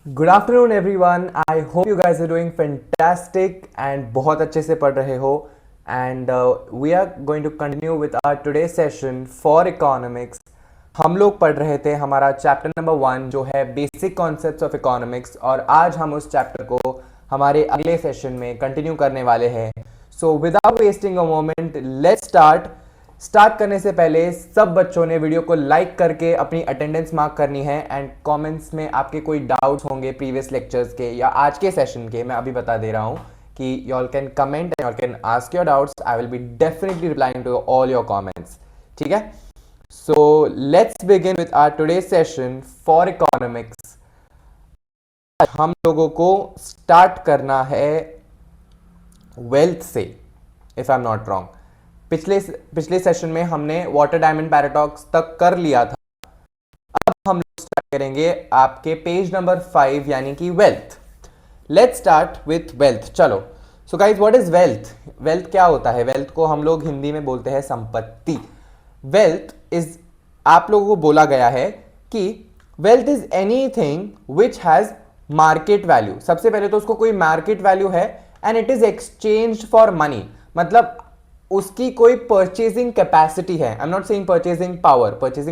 Good afternoon everyone. I hope you guys are doing fantastic and बहुत अच्छे से पढ़ रहे हो। And we are going to continue with our today session for economics. हम लोग पढ़ रहे थे हमारा चैप्टर नंबर 1 जो है बेसिक कॉन्सेप्ट्स ऑफ इकोनॉमिक्स, और आज हम उस चैप्टर को हमारे अगले सेशन में कंटिन्यू करने वाले हैं। So without wasting a moment let's start करने से पहले सब बच्चों ने वीडियो को लाइक करके अपनी अटेंडेंस मार्क करनी है। एंड कमेंट्स में आपके कोई डाउट्स होंगे प्रीवियस लेक्चर्स के या आज के सेशन के, मैं अभी बता दे रहा हूं कि you can comment and you can ask your doubts. I will be definitely replying to all your comments. ठीक है, so let's begin with our today session for economics. हम लोगों को स्टार्ट करना है वेल्थ से, if I am not wrong. पिछले session में हमने वाटर डायमंड पैराडॉक्स तक कर लिया था। अब हम लोग स्टार्ट करेंगे आपके पेज नंबर 5 यानी कि wealth. Let's start with wealth. चलो, so guys what is wealth? Wealth क्या होता है? वेल्थ को हम लोग हिंदी में बोलते हैं संपत्ति। वेल्थ इज, आप लोगों को बोला गया है कि wealth is anything which has market value. सबसे पहले तो उसको कोई मार्केट वैल्यू है and it is exchange for money, मतलब उसकी कोई परचेजिंग कैपेसिटी है। आई am not saying purchasing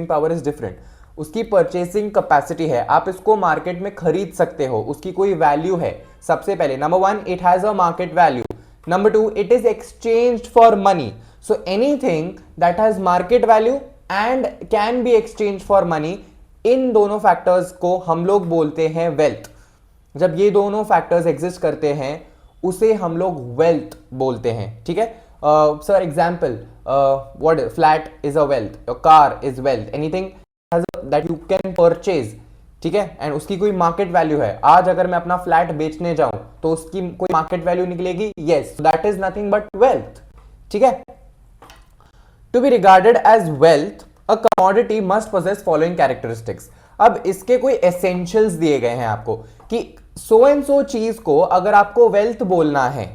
power is different. उसकी परचेसिंग कैपेसिटी है, आप इसको मार्केट में खरीद सकते हो, उसकी कोई वैल्यू है। सबसे पहले number 1, it has a market value. Number 2, it is exchanged for money. So anything that has market value and can be exchange for money, इन दोनों फैक्टर्स को हम लोग बोलते हैं वेल्थ। जब ये दोनों फैक्टर्स एग्जिस्ट करते हैं उसे हम लोग वेल्थ बोलते हैं। ठीक है sir, example what flat is a wealth, your car is wealth, anything that you can purchase. ठीक है, एंड उसकी कोई मार्केट वैल्यू है। आज अगर मैं अपना फ्लैट बेचने जाऊं तो उसकी कोई मार्केट वैल्यू निकलेगी, yes, that is nothing but wealth. ठीक है, to be regarded as wealth a commodity must possess following characteristics. अब इसके कोई एसेंशियल्स दिए गए हैं आपको कि सो एंड सो चीज को अगर आपको वेल्थ बोलना है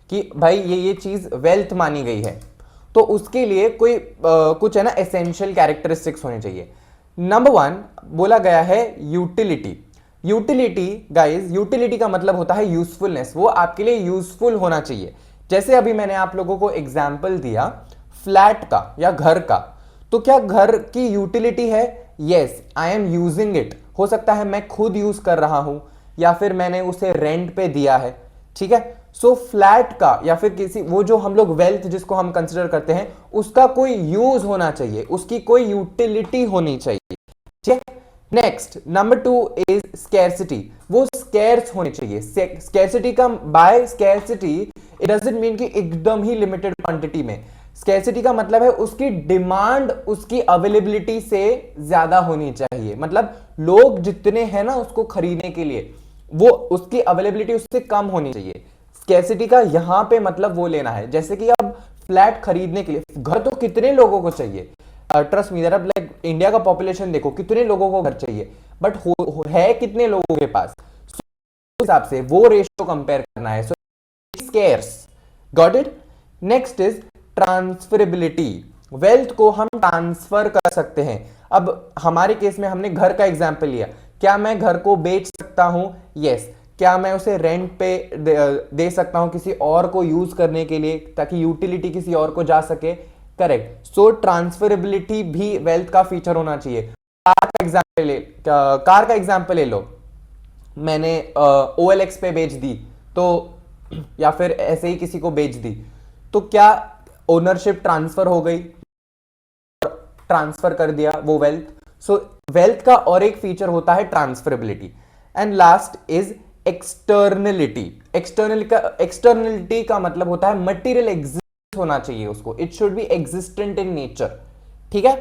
कि भाई ये चीज वेल्थ मानी गई है, तो उसके लिए कोई कुछ है ना एसेंशियल कैरेक्टरिस्टिक्स होने चाहिए। नंबर 1 बोला गया है यूटिलिटी। यूटिलिटी गाइस, यूटिलिटी का मतलब होता है यूजफुलनेस। वो आपके लिए यूजफुल होना चाहिए। जैसे अभी मैंने आप लोगों को एग्जाम्पल दिया फ्लैट का या घर का, तो क्या घर की यूटिलिटी है? Yes, I am using it. हो सकता है मैं खुद यूज कर रहा हूं या फिर मैंने उसे रेंट पे दिया है। ठीक है, सो फ्लैट का या फिर किसी वो जो हम लोग वेल्थ जिसको हम कंसिडर करते हैं उसका कोई यूज होना चाहिए, उसकी कोई यूटिलिटी होनी चाहिए। ठीक है, नेक्स्ट नंबर 2 इज स्कैर्सिटी। वो स्कैर्स होनी चाहिए। स्कैर्सिटी का, by scarcity it doesn't mean कि एकदम ही लिमिटेड क्वांटिटी में। स्कैर्सिटी का मतलब है उसकी डिमांड उसकी अवेलेबिलिटी से ज्यादा होनी चाहिए। मतलब लोग जितने हैं ना उसको खरीदने के लिए, वो उसकी अवेलेबिलिटी उससे कम होनी चाहिए। स्कैर्सिटी का यहां पे मतलब वो लेना है, जैसे कि अब फ्लैट खरीदने के लिए घर तो कितने लोगों को चाहिए, ट्रस्ट मी, अब लाइक इंडिया का पॉपुलेशन देखो कितने लोगों को घर चाहिए, बट है कितने लोगों के पास, so, उस हिसाब से वो रेशियो कंपेयर करना है। So scarce, got it. Next is transferability. Wealth को हम ट्रांसफर कर सकते हैं। अब हमारे केस में हमने घर का एग्जांपल लिया, क्या मैं घर को बेच सकता हूं? यस। क्या मैं उसे रेंट पे दे सकता हूं किसी और को यूज करने के लिए ताकि यूटिलिटी किसी और को जा सके? करेक्ट। सो ट्रांसफरेबिलिटी भी वेल्थ का फीचर होना चाहिए। कार का एग्जांपल ले लो, मैंने OLX पे बेच दी तो, या फिर ऐसे ही किसी को बेच दी, तो क्या ओनरशिप ट्रांसफर हो गई? ट्रांसफर कर दिया वो वेल्थ। सो वेल्थ का और एक फीचर होता है transferability. And last is externality. Externality का मतलब होता है मटेरियल एग्जिस्ट होना चाहिए उसको, it should be existent in nature. ठीक है,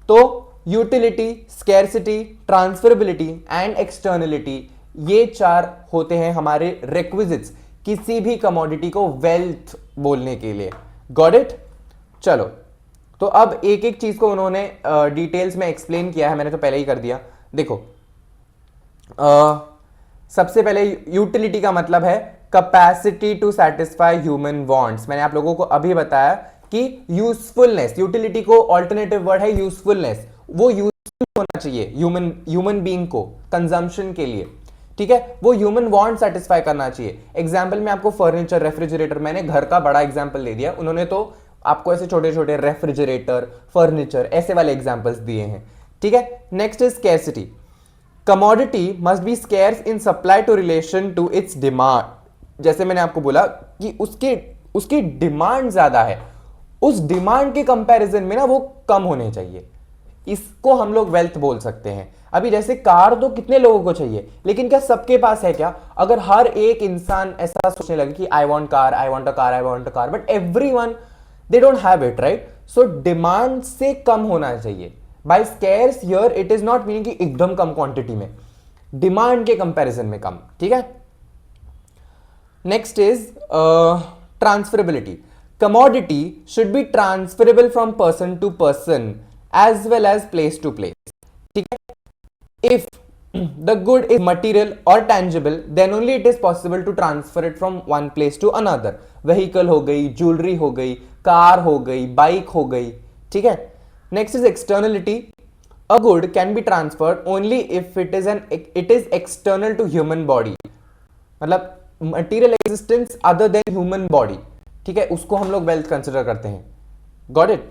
तो utility, scarcity, transferability and externality, ये 4 होते हैं हमारे रिक्विजिट्स किसी भी कमोडिटी को वेल्थ बोलने के लिए। Got it? चलो, तो अब एक एक चीज को उन्होंने डिटेल्स में एक्सप्लेन किया है, मैंने तो पहले ही कर दिया। देखो, सबसे पहले यूटिलिटी का मतलब है capacity to satisfy human wants. मैंने आप लोगों को अभी बताया कि यूजफुलनेस, यूटिलिटी को ऑल्टरनेटिव वर्ड है यूजफुलनेस। वो यूजफुल होना चाहिए ह्यूमन बीइंग को कंजम्पशन के लिए। ठीक है, वो ह्यूमन वांट सेटिस्फाई करना चाहिए। एग्जाम्पल में आपको फर्नीचर, रेफ्रिजरेटर, मैंने घर का बड़ा एग्जाम्पल दे दिया, उन्होंने तो आपको ऐसे छोटे छोटे रेफ्रिजरेटर, फर्नीचर, ऐसे वाले एग्जाम्पल्स दिए हैं। ठीक है, next is scarcity. Commodity must be scarce in supply to relation to its demand. जैसे मैंने आपको बोला कि उसकी डिमांड ज्यादा है, उस डिमांड के कंपैरिजन में ना वो कम होने चाहिए, इसको हम लोग वेल्थ बोल सकते हैं। अभी जैसे कार तो कितने लोगों को चाहिए, लेकिन क्या सबके पास है क्या? अगर हर एक इंसान ऐसा सोचने लगे कि I want car, I want a car, I want a car, but everyone they don't have it, right? So demand से कम होना चाहिए। By scarce here it is not meaning कि एकदम कम क्वांटिटी में, डिमांड के कंपैरिजन में कम। ठीक है, next is transferability. Commodity should be transferable from person to person as well as place to place. ठीक है, if the good is material or tangible, then only it is possible to transfer it from one place to another. Vehicle हो गई, jewellery हो गई, car हो गई, bike हो गई। ठीक है, next is externality. A good can be transferred only if it is external to human body. मतलब material existence other than human body. ठीक है, उसको हम लोग wealth consider करते हैं। Got it?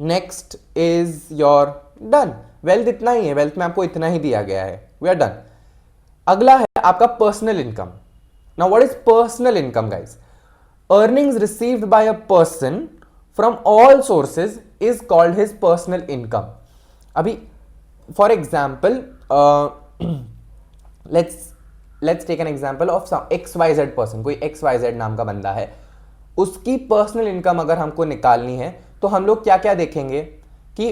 Next is your done. Wealth इतना ही है, वेल्थ में आपको इतना ही दिया गया है, वी आर डन। अगला है आपका personal income. Now what is personal income guys? Earnings received by a person from all sources is called his personal income. अभी for example let's take an example of XYZ person, कोई XYZ नाम का बंदा है, उसकी personal income अगर हमको निकालनी है तो हम लोग क्या क्या देखेंगे कि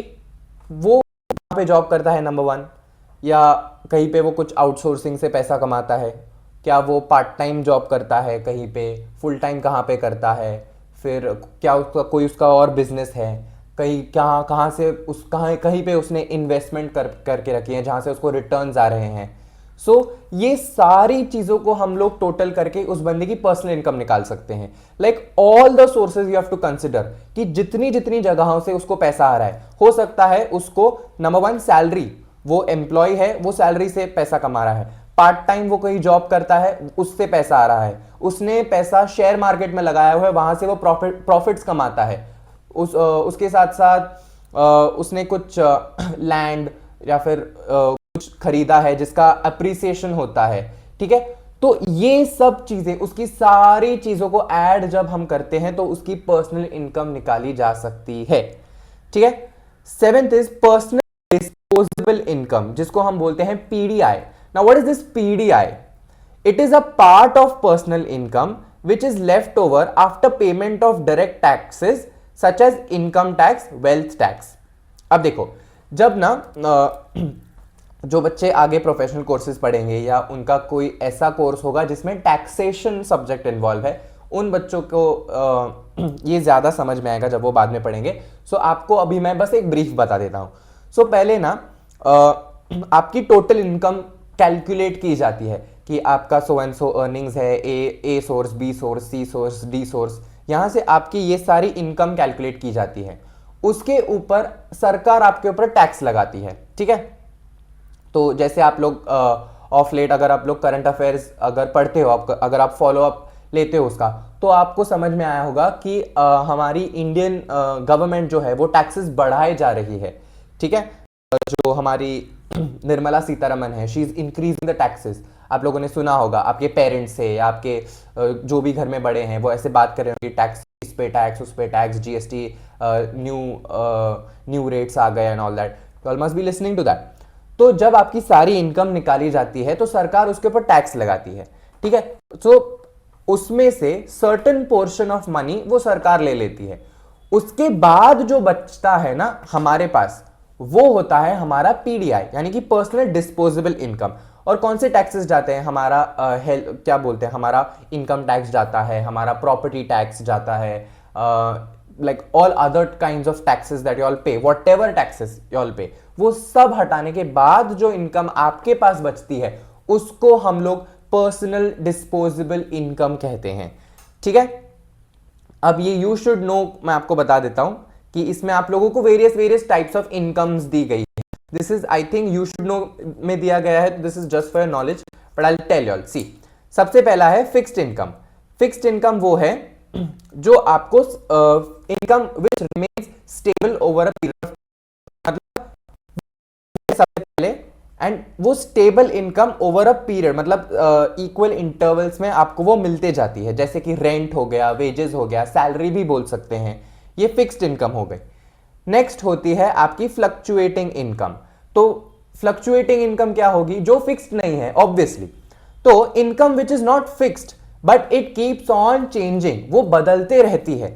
वो कहाँ पे जॉब करता है, नंबर वन, या कहीं पे वो कुछ आउटसोर्सिंग से पैसा कमाता है, क्या वो पार्ट टाइम जॉब करता है कहीं पे, फुल टाइम कहाँ पे करता है, फिर क्या उसका और बिजनेस है, कहाँ से कहीं पे उसने इन्वेस्टमेंट करके रखी है जहाँ से उसको रिटर्न्स आ रहे हैं। सो ये सारी चीजों को हम लोग टोटल करके उस बंदे की पर्सनल इनकम निकाल सकते हैं। Like all the sources you have to consider कि जितनी जितनी जगहों से उसको पैसा आ रहा है। हो सकता है उसको नंबर वन सैलरी, वो एम्प्लॉय है, वो सैलरी से पैसा कमा रहा है, पार्ट टाइम वो कहीं जॉब करता है, उससे पैसा आ रहा है, उसने पैसा शेयर मार्केट में लगाया हुआ है, वहां से वो प्रॉफिट्स कमाता है, उसके साथ साथ उसने कुछ लैंड या फिर कुछ खरीदा है जिसका अप्रिसिएशन होता है। ठीक है, तो ये सब चीजें, उसकी सारी चीजों को ऐड जब हम करते हैं तो उसकी पर्सनल इनकम निकाली जा सकती है। ठीक है, seventh is personal disposable income, जिसको हम बोलते हैं PDI। Now what is this PDI? It is a part of personal income which is left over after payment of direct taxes such as income tax, wealth tax. अब देखो, जब ना जो बच्चे आगे प्रोफेशनल कोर्सेज पढ़ेंगे या उनका कोई ऐसा कोर्स होगा जिसमें टैक्सेशन सब्जेक्ट इन्वॉल्व है, उन बच्चों को ये ज़्यादा समझ में आएगा जब वो बाद में पढ़ेंगे। सो आपको अभी मैं बस एक ब्रीफ बता देता हूँ। सो पहले ना आपकी टोटल इनकम कैलकुलेट की जाती है कि आपका सो एंड सो अर्निंग्स है, A source, B source, C source, D source, यहाँ से आपकी ये सारी इनकम कैलकुलेट की जाती है। उसके ऊपर सरकार आपके ऊपर टैक्स लगाती है। ठीक है, तो जैसे आप लोग ऑफ लेट अगर आप लोग करंट अफेयर्स अगर पढ़ते हो, अगर आप फॉलो अप लेते हो उसका, तो आपको समझ में आया होगा कि हमारी इंडियन गवर्नमेंट जो है वो टैक्सेस बढ़ाए जा रही है। ठीक है, जो हमारी निर्मला सीतारमन है, she is increasing the taxes. आप लोगों ने सुना होगा, आपके पेरेंट्स से, आपके जो भी घर में बड़े हैं वो ऐसे बात कर रहे होंगे, टैक्स, इस पे टैक्स, उस पे टैक्स, GST, न्यू रेट्स आ गए एंड ऑल दैट। तो all must be listening to that. तो जब आपकी सारी इनकम निकाली जाती है तो सरकार उसके ऊपर टैक्स लगाती है। ठीक है, तो उसमें से सर्टेन पोर्शन ऑफ मनी वो सरकार ले लेती है। उसके बाद जो बचता है ना हमारे पास, वो होता है हमारा PDI, यानी कि पर्सनल डिस्पोजेबल इनकम। और कौन से टैक्सेस जाते हैं? हमारा क्या बोलते हैं, हमारा इनकम टैक्स जाता है, हमारा प्रॉपर्टी टैक्स जाता है, like all other kinds of taxes that you all pay, whatever taxes you all pay, वो सब हटाने के बाद जो इनकम आपके पास बचती है उसको हम लोग पर्सनल डिस्पोजेबल इनकम कहते हैं। ठीक है, अब ये यू शुड नो, मैं आपको बता देता हूं कि इसमें आप लोगों को वेरियस टाइप्स ऑफ इनकम्स दी गई है। This is I think you should know में दिया गया है, this is just for your knowledge but I will tell you all. See, सबसे पहला है फिक्स्ड इनकम। फिक्स्ड इनकम वो है जो आपको income which remains stable over a period of, मतलब सबसे पहले, एंड वो stable income over a period, मतलब इक्वल इंटरवल्स में आपको वो मिलते जाती है, जैसे कि रेंट हो गया, वेजेस हो गया, सैलरी भी बोल सकते हैं, ये फिक्स्ड इनकम हो गई। नेक्स्ट होती है आपकी फ्लक्चुएटिंग इनकम। तो फ्लक्चुएटिंग इनकम क्या होगी? जो फिक्स्ड नहीं है ऑब्वियसली। तो income which is not fixed but it keeps on changing, वो बदलते रहती है।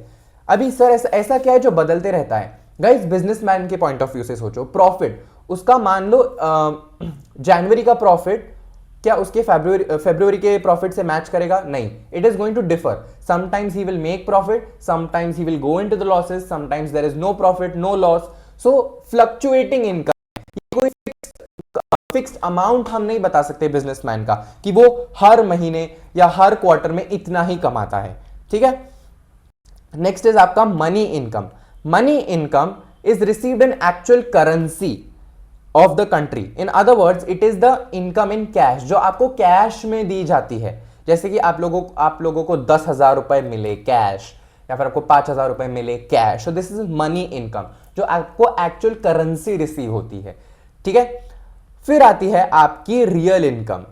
अभी सर ऐसा क्या है जो बदलते रहता है? गाइस, बिजनेसमैन के पॉइंट ऑफ व्यू से सोचो, प्रॉफिट उसका मान लो जनवरी का प्रॉफिट क्या उसके फरवरी के प्रॉफिट से मैच करेगा? नहीं, it is going to differ. Sometimes he will make profit, sometimes he will go into the losses, sometimes there is no profit no loss. So fluctuating income, कोई फिक्स्ड अमाउंट हम नहीं बता सकते businessman का कि वो हर महीने या हर क्वार्टर में इतना ही कमाता है। ठीक है। नेक्स्ट इज आपका money income. Money income is received in actual currency of the country. In other words, it is the income in cash, जो आपको कैश में दी जाती है। जैसे कि आप लोगों को 10,000 रुपए मिले कैश, या फिर आपको 5,000 रुपए मिले cash, so this is money income, जो आपको एक्चुअल करेंसी रिसीव होती है। ठीक है। फिर आती है आपकी रियल इनकम।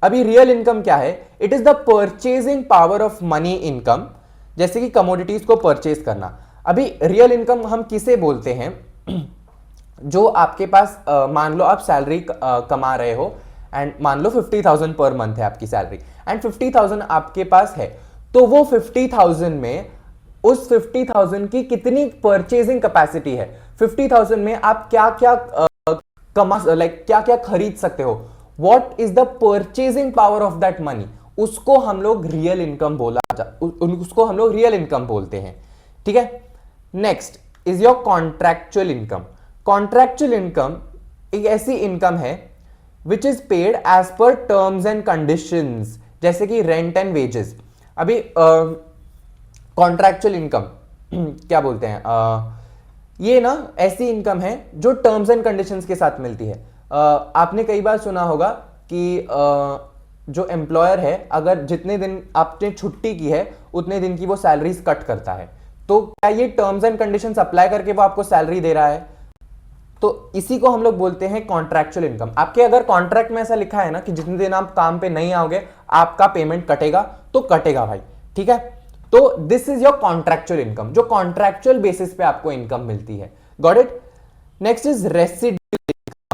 अभी रियल इनकम क्या है? It is the purchasing power of money income, जैसे कि कमोडिटीज को परचेज करना। अभी रियल इनकम हम किसे बोलते हैं? जो आपके पास मान लो आप सैलरी कमा रहे हो, एंड मान लो 50,000 पर मंथ है आपकी सैलरी, एंड 50,000 आपके पास है, तो वो 50,000 में उस 50,000 की कितनी परचेजिंग कैपेसिटी है? 50,000 में आप क्या क्या क्या क्या खरीद सकते हो? What is the purchasing power of that money? उसको हम लोग रियल इनकम उसको हम लोग रियल इनकम बोलते हैं। ठीक है। Next is your contractual income. Contractual income एक ऐसी इनकम है which is paid as per terms and conditions, जैसे कि रेंट एंड वेजेस। अभी कॉन्ट्रैक्चुअल इनकम क्या बोलते हैं? ये ना ऐसी इनकम है जो टर्म्स एंड कंडीशंस के साथ मिलती है। आपने कई बार सुना होगा कि जो एम्प्लॉयर है, अगर जितने दिन आपने छुट्टी की है उतने दिन की वो सैलरीज कट करता है, तो क्या ये टर्म्स एंड कंडीशंस अप्लाई करके वो आपको सैलरी दे रहा है? तो इसी को हम लोग बोलते हैं कॉन्ट्रैक्चुअल इनकम। आपके अगर कॉन्ट्रैक्ट में ऐसा लिखा है ना कि जितने दिन आप काम पे नहीं आओगे आपका पेमेंट कटेगा, तो कटेगा भाई। ठीक है। तो this is your contractual income, जो कॉन्ट्रैक्चुअल बेसिस पे आपको इनकम मिलती है। Got it? Next is residue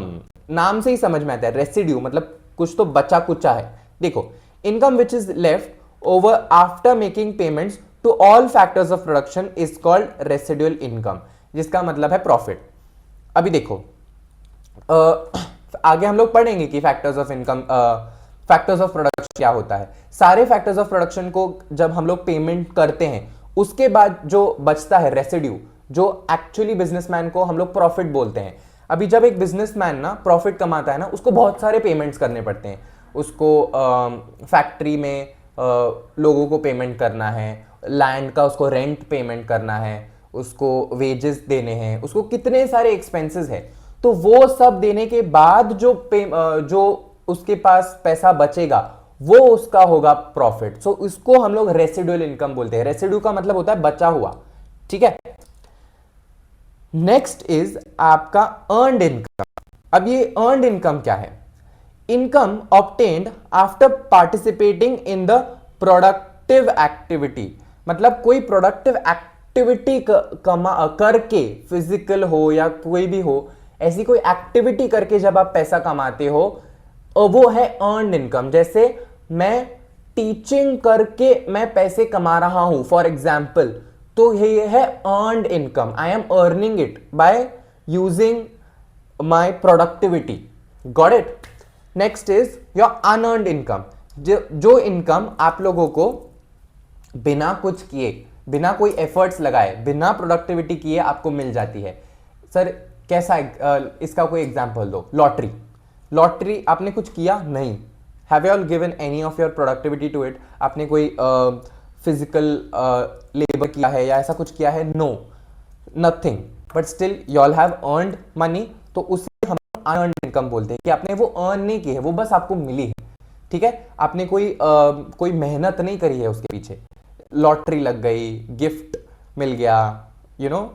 income. नाम से ही समझ में आता है, रेसिड्यू मतलब कुछ तो बचा कुचा है। देखो, income which is left over after making payments to all factors of production is called residual income, जिसका मतलब है प्रॉफिट। अभी देखो, आगे हम लोग पढ़ेंगे कि factors of income, factors of production क्या होता है। सारे फैक्टर्स ऑफ प्रोडक्शन को जब हम लोग पेमेंट करते हैं, उसके बाद जो बचता है रेसिड्यू, जो एक्चुअली बिजनेसमैन को हम लोग प्रॉफिट बोलते हैं। अभी जब एक बिजनेसमैन ना प्रॉफिट कमाता है ना, उसको बहुत सारे पेमेंट्स करने पड़ते हैं। उसको फैक्ट्री में लोगों को पेमेंट करना है, लैंड का उसको रेंट पेमेंट करना है, उसको वेजेस देने हैं, उसको कितने सारे एक्सपेंसेस है। तो वो सब देने के बाद जो उसके पास पैसा बचेगा वो उसका होगा प्रॉफिट। सो इसको हम लोग रेसिडुअल इनकम बोलते हैं। रेसिड्यू का मतलब होता है बचा हुआ। ठीक है। नेक्स्ट इज आपका अर्नड इनकम। अब ये अर्नड इनकम क्या है? Income obtained after participating in the productive activity, मतलब कोई प्रोडक्टिव एक्टिविटी करके, फिजिकल हो या कोई भी हो, ऐसी कोई एक्टिविटी करके जब आप पैसा कमाते हो, वो है अर्नड इनकम। जैसे मैं टीचिंग करके मैं पैसे कमा रहा हूं फॉर एग्जाम्पल, तो ये है earned income. I am earning it by using my productivity. Got it? Next is your unearned income. जो इनकम आप लोगों को बिना कुछ किए, बिना कोई एफर्ट्स लगाए, बिना प्रोडक्टिविटी किए आपको मिल जाती है। सर कैसा? इसका कोई एग्जांपल दो। लॉटरी। लॉटरी आपने कुछ किया नहीं, have you all given any of your productivity to it? आपने कोई फिजिकल लेबर किया है या ऐसा कुछ किया है? No, nothing, but still you all have earned money. तो उसी हम अनअर्न्ड इनकम बोलते हैं कि आपने वो अर्न नहीं की है, वो बस आपको मिली है, ठीक है, आपने कोई मेहनत नहीं करी है उसके पीछे, लॉटरी लग गई, गिफ्ट मिल गया, यू नो,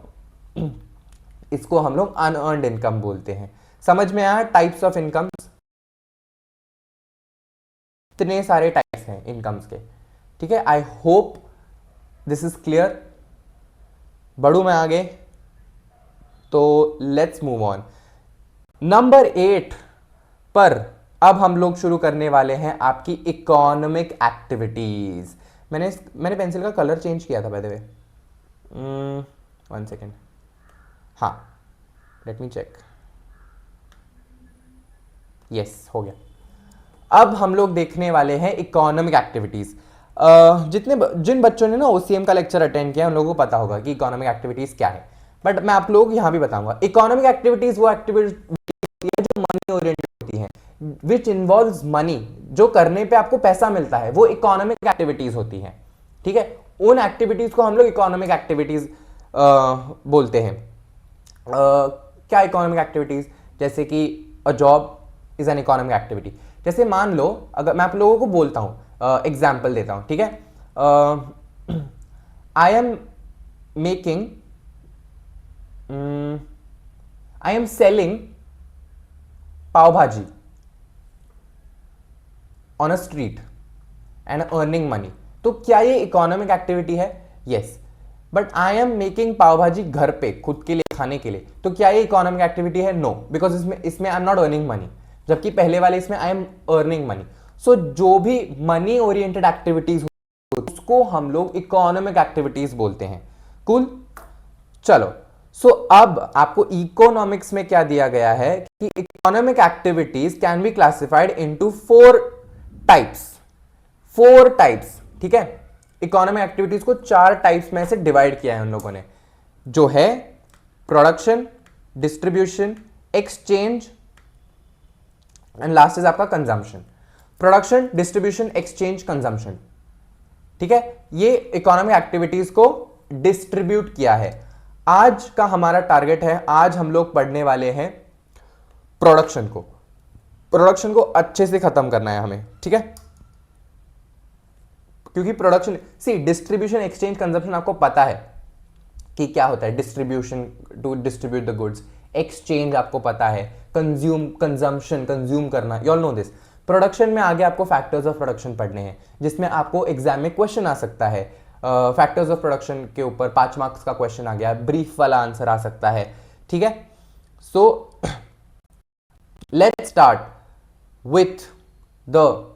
इसको हम लोग अनअर्न्ड इनकम बोलते हैं। समझ में आया टाइप्स ऑफ इनकम? इतने सारे टाइप्स हैं इनकम्स के, ठीक है। I hope this is clear. बढ़ू मैं आगे, तो लेट्स मूव ऑन। नंबर 8 पर अब हम लोग शुरू करने वाले हैं आपकी इकोनॉमिक एक्टिविटीज। मैंने पेंसिल का कलर चेंज किया था बाय द वे, 1 सेकेंड, हाँ, लेट मी चेक, यस हो गया। अब हम लोग देखने वाले हैं इकोनॉमिक एक्टिविटीज। जिन बच्चों ने ना ओसीएम का लेक्चर अटेंड किया उन लोगों को पता होगा कि इकोनॉमिक एक्टिविटीज क्या है, बट मैं आप लोग यहां भी बताऊंगा। इकोनॉमिक एक्टिविटीज वो एक्टिविटीज होती है जो मनी ओरिएंटेड होती है, विच इन्वॉल्व्स मनी, जो करने पे आपको पैसा मिलता है, वो इकोनॉमिक एक्टिविटीज होती है, ठीक है। उन एक्टिविटीज को हम लोग इकोनॉमिक एक्टिविटीज बोलते हैं। क्या इकोनॉमिक एक्टिविटीज? जैसे कि a job is an economic activity. जैसे मान लो, अगर मैं आप लोगों को बोलता हूं, एग्जाम्पल देता हूं, ठीक है, I am selling pav bhaji on a street and earning money. तो क्या ये इकोनॉमिक एक्टिविटी है? Yes. But I am making pav bhaji घर पे खुद के लिए खाने के लिए, तो क्या ये इकोनॉमिक एक्टिविटी है? नो, बिकॉज इसमें आई एम नॉट अर्निंग मनी, जबकि पहले वाले इसमें आई एम अर्निंग मनी। सो जो भी मनी ओरिएंटेड एक्टिविटीज उसको हम लोग इकोनॉमिक एक्टिविटीज बोलते हैं। कूल, चलो। सो अब आपको इकोनॉमिक्स में क्या दिया गया है कि economic activities can be classified into 4 types, ठीक है। इकोनॉमिक एक्टिविटीज को 4 टाइप्स में से डिवाइड किया है उन लोगों ने, जो है production, distribution, exchange and last is आपका consumption. Production, distribution, exchange, consumption, ठीक है। ये इकोनॉमिक एक्टिविटीज को डिस्ट्रीब्यूट किया है। आज का हमारा टारगेट है, आज हम लोग पढ़ने वाले हैं प्रोडक्शन को अच्छे से खत्म करना है हमें, ठीक है। क्योंकि production, see, distribution, exchange, consumption आपको पता है कि क्या होता है। Distribution to distribute the goods, exchange आपको पता है, कंजम्पशन कंज्यूम करना, you all know this. Production में आगे आपको फैक्टर्स ऑफ प्रोडक्शन पढ़ने हैं, जिसमें आपको एग्जाम में क्वेश्चन आ सकता है। फैक्टर्स ऑफ प्रोडक्शन के ऊपर 5 मार्क्स का क्वेश्चन आ गया, ब्रीफ वाला आंसर आ सकता है, ठीक है। So let's start with the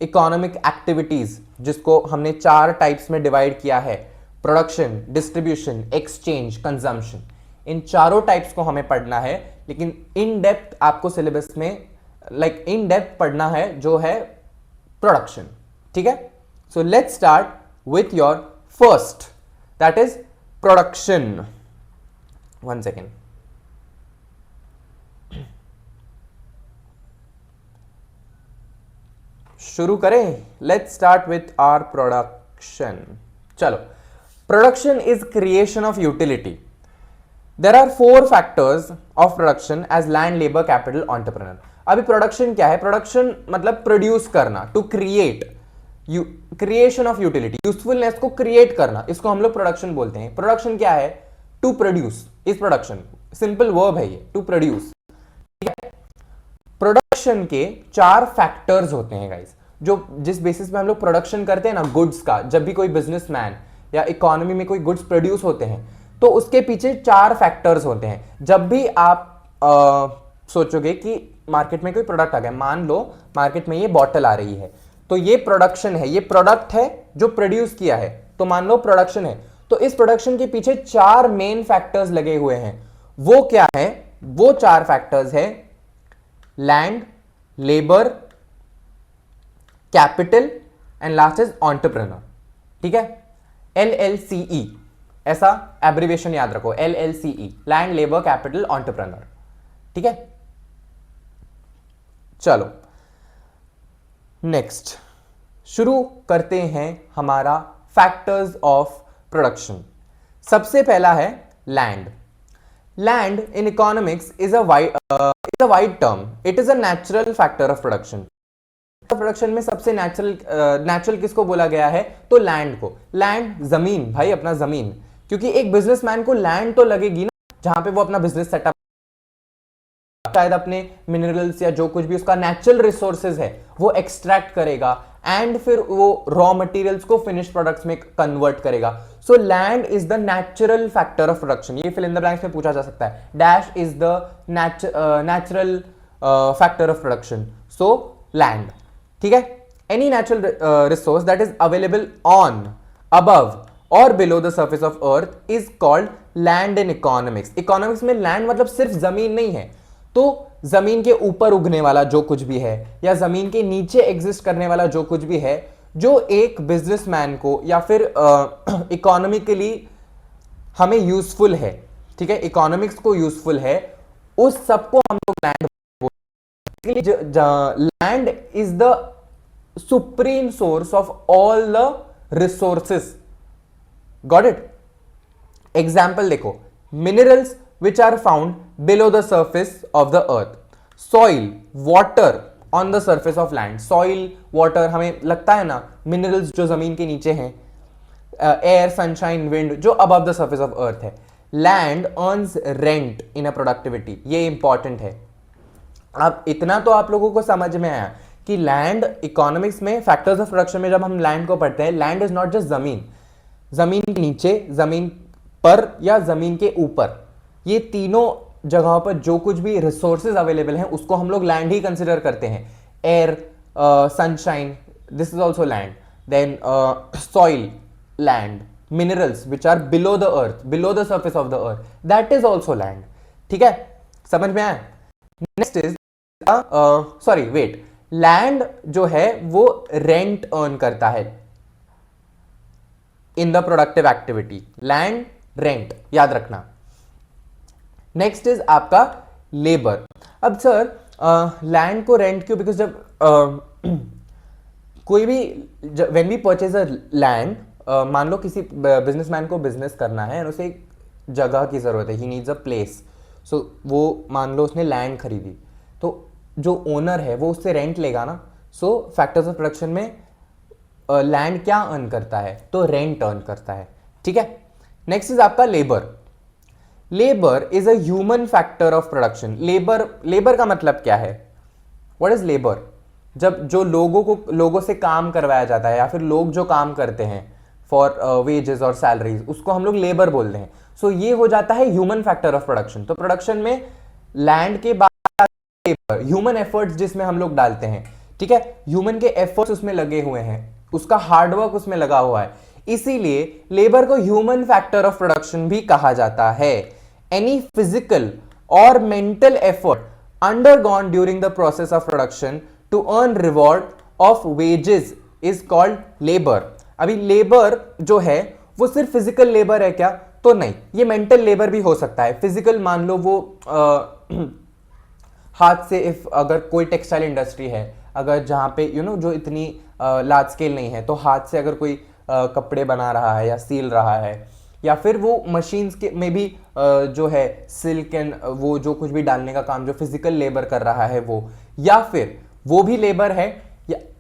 economic activities, जिसको हमने 4 टाइप्स में डिवाइड किया है, प्रोडक्शन, डिस्ट्रीब्यूशन, एक्सचेंज, कंजम्पशन। इन चारों टाइप्स को हमें पढ़ना है, लेकिन इन डेप्थ आपको सिलेबस में इन डेप्थ पढ़ना है जो है प्रोडक्शन, ठीक है। So let's start with your first, that is production. 1 second, शुरू करें। Let's start with our production. चलो, production is creation of utility. There are 4 factors of production as land, labour, capital, entrepreneur. अभी production क्या है? Production मतलब produce करना, to create, creation of utility, usefulness को create करना, इसको हम लोग प्रोडक्शन बोलते हैं। प्रोडक्शन क्या है? To produce is production, simple verb है ये, टू प्रोड्यूस, ठीक है। प्रोडक्शन के 4 फैक्टर्स होते हैं गाइस, जो जिस बेसिस पे हम लोग प्रोडक्शन करते हैं ना गुड्स का। जब भी कोई बिजनेसमैन या इकोनॉमी में कोई गुड्स प्रोड्यूस होते हैं तो उसके पीछे 4 फैक्टर्स होते हैं। जब भी आप सोचोगे कि मार्केट में कोई प्रोडक्ट आ गया, मान लो मार्केट में ये बॉटल आ रही है, तो ये प्रोडक्शन है, ये प्रोडक्ट है जो प्रोड्यूस किया है, तो मान लो प्रोडक्शन है। तो इस प्रोडक्शन के पीछे 4 मेन फैक्टर्स लगे हुए हैं। वो क्या है? वो 4 फैक्टर्स है land, labour, capital and last is entrepreneur, ठीक है। LLCE, ऐसा एब्रिविएशन याद रखो, LLCE, land, labour, capital, entrepreneur, ठीक है। चलो नेक्स्ट शुरू करते हैं हमारा फैक्टर्स ऑफ प्रोडक्शन। सबसे पहला है land. Land in economics is a a wide term. It is a natural factor of production. Production में सबसे नेचुरल किसको बोला गया है? तो लैंड को. लैंड, जमीन भाई, अपना जमीन. क्योंकि एक बिजनेसमैन को लैंड तो लगेगी ना, जहां पे वो अपना बिजनेस सेटअप, शायद अपने मिनरल्स या जो कुछ भी उसका नेचुरल रिसोर्सेज है वो एक्सट्रैक्ट करेगा एंड फिर वो रॉ मटेरियल्स को फिनिश प्रोडक्ट्स में कन्वर्ट करेगा. So land is the natural factor of production. ये फिल इन द ब्लैंक्स में पूछा जा सकता है. Dash is the natural factor of production. So land. ठीक है. Any natural resource that is available on, above और below the surface of earth is called land in economics. Economics में land मतलब सिर्फ जमीन नहीं है. तो जमीन के ऊपर उगने वाला जो कुछ भी है या जमीन के नीचे एग्जिस्ट करने वाला जो कुछ भी है, जो एक बिजनेसमैन को या फिर इकोनॉमिकली हमें यूजफुल है, ठीक है, इकोनॉमिक्स को यूजफुल है, उस सबको हम लोग लैंड बोलते हैं. Land is the supreme source of all the resources. Got it? Example देखो, minerals which are found below the surface of the earth, soil, water on the surface of land. soil, water, हमें लगता है ना minerals जो जमीन के नीचे हैं, air, sunshine, wind जो above the surface of earth है. land earns rent in a productivity. ये important है. अब इतना तो आप लोगों को समझ में आया कि लैंड इकोनॉमिक्स में फैक्टर्स ऑफ प्रोडक्शन में जब हम लैंड को पढ़ते हैं, लैंड इज नॉट जस्ट जमीन, जमीन के नीचे, जमीन पर या जमीन के ऊपर, ये तीनों जगहों पर जो कुछ भी रिसोर्सेज अवेलेबल हैं उसको हम लोग लैंड ही कंसिडर करते हैं. Air, sunshine, this is also land. Then soil, land. Minerals which are below the earth, below the surface of the earth, that is also land. ठीक है, समझ में आया? Next is sorry wait, land जो है वो रेंट अर्न करता है in the productive activity. Land, rent, याद रखना. नेक्स्ट इज आपका लेबर. अब सर लैंड को रेंट क्यों? बिकॉज जब कोई भी when we purchase a land, मान लो किसी बिजनेसमैन को बिजनेस करना है और उसे एक जगह की जरूरत है, ही नीड्स अ प्लेस. सो वो मान लो उसने लैंड खरीदी, तो जो ओनर है वो उससे रेंट लेगा ना. सो फैक्टर्स ऑफ प्रोडक्शन में लैंड क्या अर्न करता है? तो रेंट अर्न करता है. ठीक है. नेक्स्ट इज आपका labour. Labour is a human factor of production. Labour का मतलब क्या है? What is labour? जब जो लोगों से काम करवाया जाता है या फिर लोग जो काम करते हैं फॉर वेजेस और सैलरीज, उसको हम लोग लेबर बोलते हैं. सो ये हो जाता है ह्यूमन फैक्टर ऑफ प्रोडक्शन. तो प्रोडक्शन में लैंड के बाद लेबर, ह्यूमन एफर्ट्स जिसमें हम लोग डालते हैं. ठीक है, ह्यूमन के एफर्ट्स उसमें लगे हुए हैं, उसका हार्डवर्क उसमें लगा हुआ है, इसीलिए लेबर को ह्यूमन फैक्टर ऑफ प्रोडक्शन भी कहा जाता है. एनी फिजिकल और mental effort undergone during the process of production to earn reward of wages is called labour. अभी लेबर जो है वो सिर्फ फिजिकल लेबर है क्या? तो नहीं, ये मेंटल लेबर भी हो सकता है. फिजिकल मान लो वो हाथ से, इफ अगर कोई टेक्सटाइल इंडस्ट्री है, अगर जहां पे जो इतनी लार्ज स्केल नहीं है, तो हाथ से अगर कोई कपड़े बना रहा है या सील रहा है, या फिर वो मशीन्स के में भी जो है सिल्क एंड वो जो कुछ भी डालने का काम जो फिजिकल लेबर कर रहा है वो, या फिर वो भी लेबर है,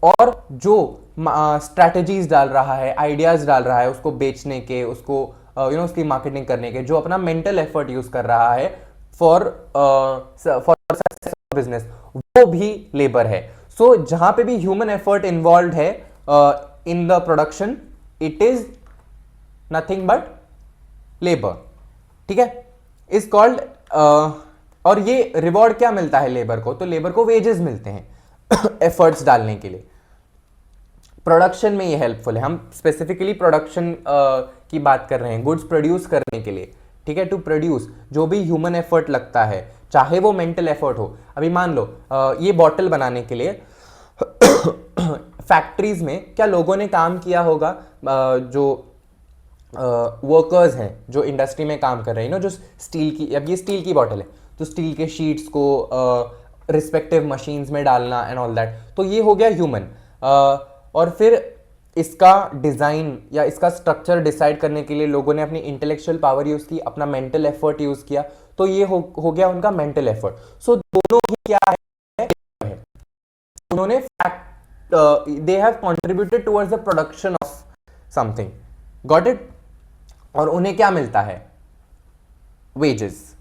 और जो स्ट्रैटेजीज डाल रहा है, आइडियाज डाल रहा है उसको बेचने के, उसको उसकी मार्केटिंग करने के, जो अपना मेंटल एफर्ट यूज कर रहा है फॉर बिजनेस, वो भी लेबर है. सो जहां पे भी ह्यूमन एफर्ट इन्वॉल्व है in the production, it is nothing but labour. ठीक है, इज कॉल्ड. और ये रिवॉर्ड क्या मिलता है लेबर को? तो लेबर को वेजेस मिलते हैं एफर्ट्स डालने के लिए. प्रोडक्शन में ये हेल्पफुल है. हम स्पेसिफिकली प्रोडक्शन की बात कर रहे हैं, गुड्स प्रोड्यूस करने के लिए. ठीक है, टू प्रोड्यूस जो भी ह्यूमन एफर्ट लगता है, चाहे वो मेंटल एफर्ट हो. अभी मान लो ये बॉटल बनाने के लिए फैक्ट्रीज में क्या लोगों ने काम किया होगा? जो वर्कर्स हैं जो इंडस्ट्री में काम कर रहे हैं, जो स्टील की, अब ये स्टील की बॉटल है तो स्टील के शीट्स को रिस्पेक्टिव मशीन्स में डालना एंड ऑल दैट, तो ये हो गया ह्यूमन. और फिर इसका डिज़ाइन या इसका स्ट्रक्चर डिसाइड करने के लिए लोगों ने अपनी इंटेलेक्चुअल पावर यूज़ की, अपना मेंटल एफर्ट यूज़ किया, तो ये हो गया उनका मेंटल एफर्ट. सो दोनों क्या है, उन्होंने they have contributed towards the production of something, got it, और उन्हें क्या मिलता है, wages.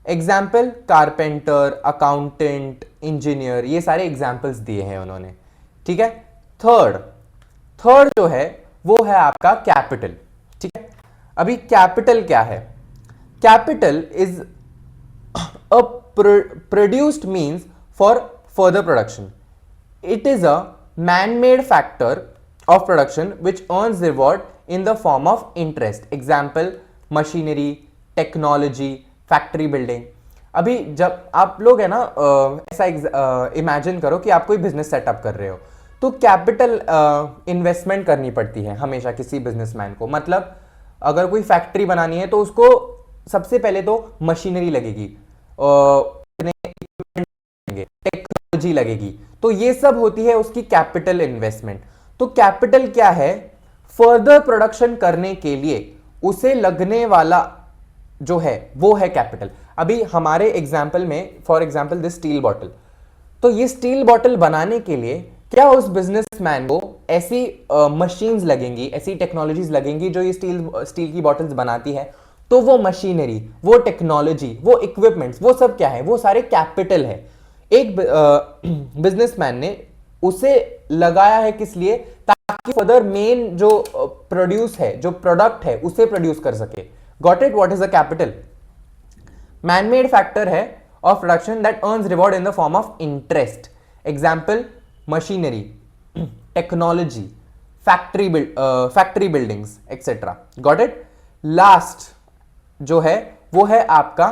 Example carpenter, accountant, engineer, ये सारे एग्जाम्पल्स दिए हैं उन्होंने, ठीक है। थर्ड जो है वो है आपका कैपिटल, ठीक है। अभी कैपिटल क्या है, capital is a produced means for further production, it is a man-made factor of production which earns reward in the form of interest. Example machinery, technology, factory building. अभी जब आप लोग है ना ऐसा इमेजिन करो कि आप कोई बिजनेस सेटअप कर रहे हो, तो कैपिटल इन्वेस्टमेंट करनी पड़ती है हमेशा किसी बिजनेसमैन को। मतलब अगर कोई फैक्ट्री बनानी है तो उसको सबसे पहले तो मशीनरी लगेगी, टेक्नोलॉजी लगेगी, तो ये सब होती है उसकी कैपिटल इन्वेस्टमेंट। तो कैपिटल क्या है, फर्दर प्रोडक्शन करने के लिए उसे लगने वाला जो है वो है कैपिटल। अभी हमारे एग्जाम्पल में for example this steel bottle, तो ये स्टील बॉटल बनाने के लिए क्या उस बिजनेसमैन को ऐसी मशीन्स लगेंगी, ऐसी टेक्नोलॉजीज लगेंगी जो ये स्टील की बॉटल्स बनाती है, तो वो मशीनरी, वो टेक्नोलॉजी, वो इक्विपमेंट्स, वो सब क्या है, वो सारे कैपिटल है। एक बिजनेसमैन ने उसे लगाया है किस लिए, ताकि फर्दर मेन जो प्रोड्यूस है, जो प्रोडक्ट है, उसे प्रोड्यूस कर सके। Got it, what is a capital, man made factor है of production that earns reward in the form of interest. Example machinery, technology, factory buildings etcetera. Got it. Last जो है वो है आपका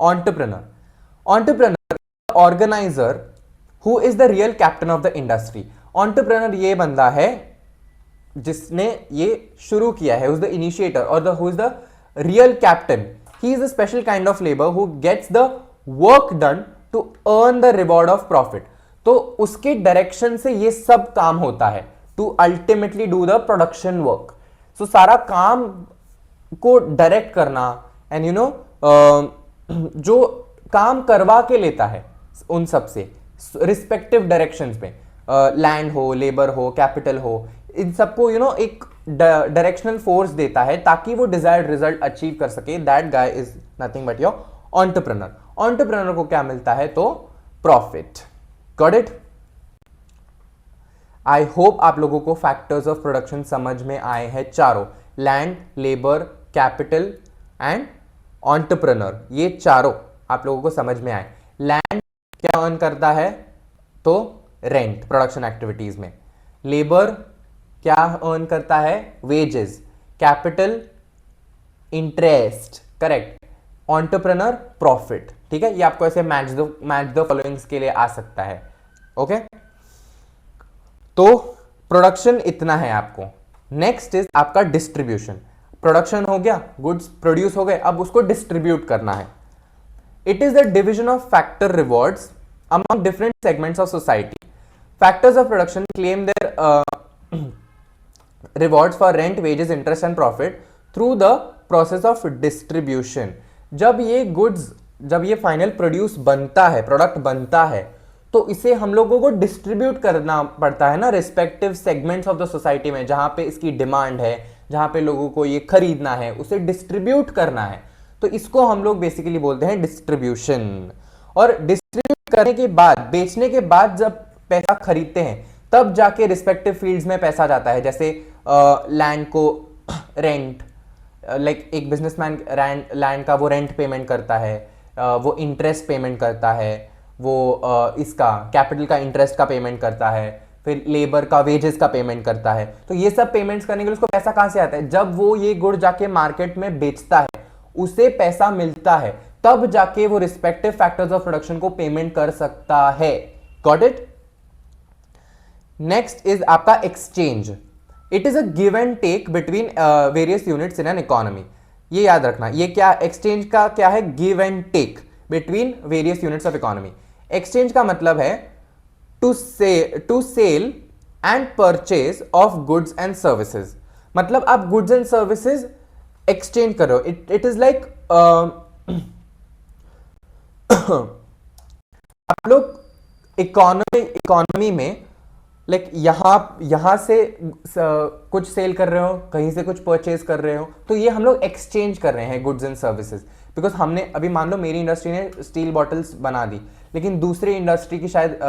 entrepreneur, organiser who is the real captain of the industry. Entrepreneur ये बंदा है जिसने ये शुरू किया है, द इनिशिएटर और the who is the real captain. He is a special kind of labour who gets the work done to earn the reward of profit. तो उसके डायरेक्शन से ये सब काम होता है, to ultimately do the production work. So सारा काम को डायरेक्ट करना एंड यू नो जो काम करवा के लेता है उन सब से रिस्पेक्टिव डायरेक्शंस में, लैंड हो, लेबर हो, कैपिटल हो, इन सबको यू नो एक डायरेक्शनल फोर्स देता है ताकि वो डिजायर्ड रिजल्ट अचीव कर सके। That guy is nothing but your entrepreneur. Entrepreneur को क्या मिलता है, तो profit. Got it. I hope आप लोगों को फैक्टर्स ऑफ प्रोडक्शन समझ में आए हैं चारों, land, labour, capital and entrepreneur, ये चारों आप लोगों को समझ में आए। लैंड क्या अर्न करता है, तो रेंट प्रोडक्शन एक्टिविटीज में। लेबर क्या अर्न करता है, wages. Capital interest, correct. Entrepreneur profit, ठीक है। ये आपको ऐसे मैच द फॉलोइंग्स के लिए आ सकता है, ओके। तो प्रोडक्शन इतना है आपको। नेक्स्ट इज आपका डिस्ट्रीब्यूशन। प्रोडक्शन हो गया, गुड्स प्रोड्यूस हो गए, अब उसको डिस्ट्रीब्यूट करना है। It is the division of factor rewards among different segments of society. Factors of production claim their rewards for rent, wages, interest and profit through the process of distribution. जब ये goods, जब ये final produce बनता है, product बनता है, तो इसे हम लोगों को डिस्ट्रीब्यूट करना पड़ता है ना respective segments of the society में, जहां पे इसकी डिमांड है, जहां पे लोगों को ये खरीदना है, उसे डिस्ट्रीब्यूट करना है। तो इसको हम लोग बेसिकली बोलते हैं डिस्ट्रीब्यूशन। और डिस्ट्रीब्यूट करने के बाद, बेचने के बाद जब पैसा खरीदते हैं, तब जाके रिस्पेक्टिव फील्ड्स में पैसा जाता है। जैसे लैंड को रेंट, लाइक एक बिजनेसमैन लैंड का वो रेंट पेमेंट करता है, वो इंटरेस्ट पेमेंट करता है, वो इसका कैपिटल का इंटरेस्ट का पेमेंट करता है, फिर लेबर का वेजेस का पेमेंट करता है। तो ये सब पेमेंट्स करने के लिए उसको पैसा कहां से आता है, जब वो ये गुड जाके मार्केट में बेचता है, उसे पैसा मिलता है, तब जाके वो रिस्पेक्टिव फैक्टर्स ऑफ प्रोडक्शन को पेमेंट कर सकता है। Got it. नेक्स्ट इज आपका exchange. It is a give and take between various units in an economy. ये याद रखना, ये क्या एक्सचेंज का क्या है, give and take between various units of economy. Exchange का मतलब है to sell and purchase of goods and services. मतलब आप गुड्स एंड सर्विसेज एक्सचेंज करो। इट इज लाइक आप लोग इकोनॉमी में लाइक यहाँ से कुछ सेल कर रहे हो, कहीं से कुछ परचेज कर रहे हो, तो ये हम लोग एक्सचेंज कर रहे हैं गुड्स एंड सर्विसेज। बिकॉज हमने अभी मान लो मेरी इंडस्ट्री ने स्टील बॉटल्स बना दी, लेकिन दूसरी इंडस्ट्री की शायद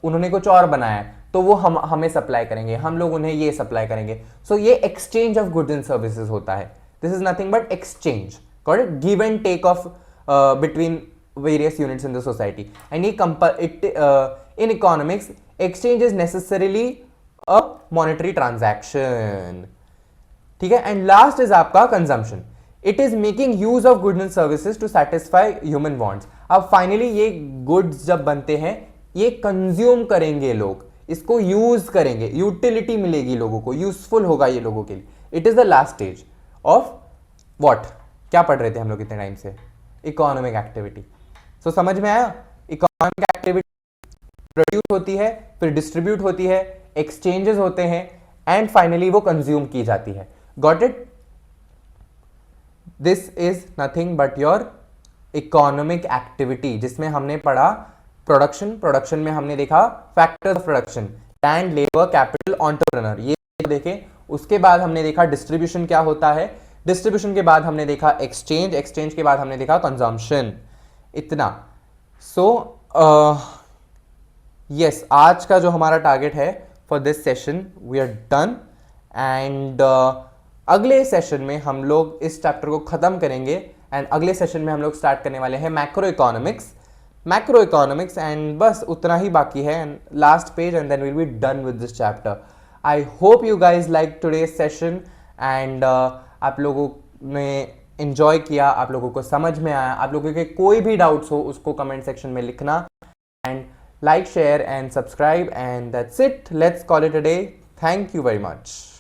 उन्होंने कुछ और बनाया है, तो वो हमें सप्लाई करेंगे, हम लोग उन्हें ये सप्लाई करेंगे। सो ये exchange of goods and services होता है। This is nothing but exchange, got it, give and take of between various units in the society. And ये in economics, exchange is necessarily a monetary transaction, ठीक है। And last is आपका consumption. It is making use of goods and services to satisfy human wants. अब finally ये goods जब बनते हैं, ये कंज्यूम करेंगे लोग, इसको यूज करेंगे, यूटिलिटी मिलेगी लोगों को, यूजफुल होगा ये लोगों के लिए। It is the last stage of what, क्या पढ़ रहे थे हम लोग इतने टाइम से, इकोनॉमिक एक्टिविटी। सो समझ में आया, इकोनॉमिक एक्टिविटी प्रोड्यूस होती है, फिर डिस्ट्रीब्यूट होती है, एक्सचेंजेस होते हैं, एंड फाइनली वो कंज्यूम की जाती है। Got it? This is nothing but your economic activity, जिसमें हमने पढ़ा प्रोडक्शन में हमने देखा factors of production, land, labour, capital, entrepreneur, ये देखे। उसके बाद हमने देखा डिस्ट्रीब्यूशन क्या होता है, डिस्ट्रीब्यूशन के बाद हमने देखा एक्सचेंज के बाद हमने देखा कंजम्पशन। इतना। यस, आज का जो हमारा टारगेट है for this session, we are done. And अगले सेशन में हम लोग इस चैप्टर को खत्म करेंगे, एंड अगले सेशन में हम लोग स्टार्ट करने वाले हैं मैक्रो इकोनॉमिक्स, एंड बस उतना ही बाकी है, and last page, and then will be done with this chapter. I hope you guys like today's session, and आप लोगों ने एंजॉय किया, आप लोगों को समझ में आया। आप लोगों के कोई भी डाउट्स हो उसको कमेंट सेक्शन में लिखना, and like, share and subscribe, and that's it. Let's call it a day. Thank you very much.